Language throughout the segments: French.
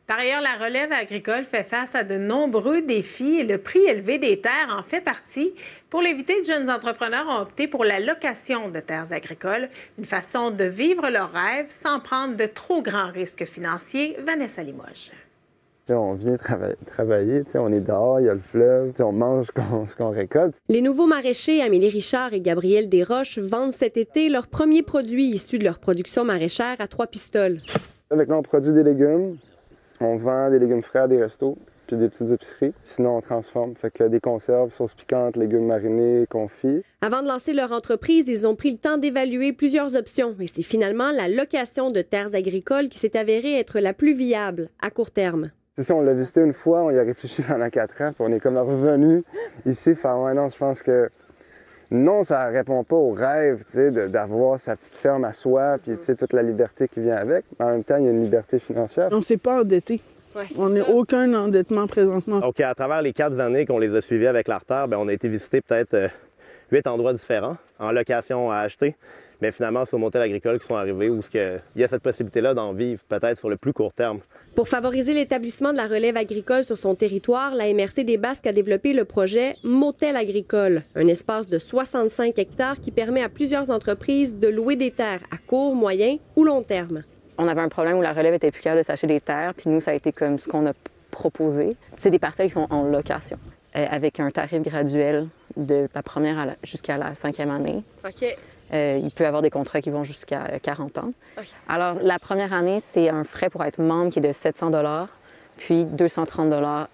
Par ailleurs, la relève agricole fait face à de nombreux défis et le prix élevé des terres en fait partie. Pour l'éviter, de jeunes entrepreneurs ont opté pour la location de terres agricoles, une façon de vivre leurs rêves sans prendre de trop grands risques financiers. Vanessa Limoges. On vient travailler, on est dehors, il y a le fleuve, on mange ce qu'on récolte. Les nouveaux maraîchers Amélie Richard et Gabriel Desroches vendent cet été leurs premiers produits issus de leur production maraîchère à Trois-Pistoles. Avec nous, on produit des légumes. On vend des légumes frais à des restos, puis des petites épiceries. Sinon, on transforme. Fait que des conserves, sauces piquantes, légumes marinés, confits. Avant de lancer leur entreprise, ils ont pris le temps d'évaluer plusieurs options. Et c'est finalement la location de terres agricoles qui s'est avérée être la plus viable à court terme. Si on l'a visité une fois, on y a réfléchi pendant 4 ans, puis on est comme revenu ici. Enfin, ouais, non, je pense que non, ça répond pas au rêve, d'avoir sa petite ferme à soi, puis toute la liberté qui vient avec. En même temps, il y a une liberté financière. On ne s'est pas endetté. Ouais, on n'a aucun endettement présentement. Donc, à travers les 4 années qu'on les a suivis avec l'Artère, on a été visiter peut-être 8 endroits différents en location à acheter. Mais finalement, c'est aux motels agricoles qui sont arrivés où il y a cette possibilité-là d'en vivre peut-être sur le plus court terme. Pour favoriser l'établissement de la relève agricole sur son territoire, la MRC des Basques a développé le projet Motel agricole, un espace de 65 hectares qui permet à plusieurs entreprises de louer des terres à court, moyen ou long terme. On avait un problème où la relève était plus capable de s'acheter des terres, puis nous, ça a été comme ce qu'on a proposé. C'est des parcelles qui sont en location, avec un tarif graduel de la première jusqu'à la 5e année. OK. Il peut y avoir des contrats qui vont jusqu'à 40 ans. Okay. Alors, la première année, c'est un frais pour être membre qui est de 700 $, puis 230 $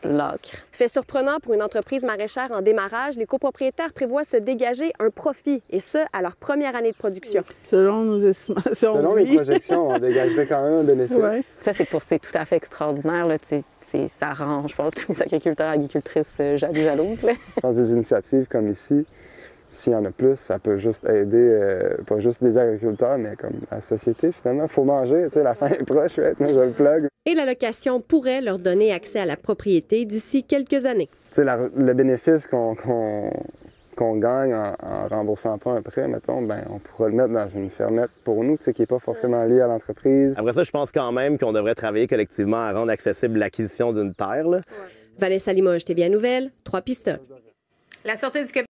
l'acre. Fait surprenant pour une entreprise maraîchère en démarrage, les copropriétaires prévoient se dégager un profit, et ce, à leur première année de production. Selon nos estimations. Selon les projections, on dégagerait quand même un bénéfice. Ouais. Ça, c'est tout à fait extraordinaire. Là. Ça rend, je pense, tous les agriculteurs et agricultrices jalouses. Là. Je pense que des initiatives comme ici, s'il y en a plus, ça peut juste aider, pas juste les agriculteurs, mais comme la société, finalement. Il faut manger, la fin est proche, right? Moi, je le plug. Et la location pourrait leur donner accès à la propriété d'ici quelques années. Le bénéfice qu'on gagne en remboursant pas un prêt, mettons, on pourra le mettre dans une fermette pour nous, qui n'est pas forcément liée à l'entreprise. Après ça, je pense quand même qu'on devrait travailler collectivement à rendre accessible l'acquisition d'une terre. Là. Vanessa Limoges, TVA Nouvelles, Trois-Pistoles. La Sûreté du Québec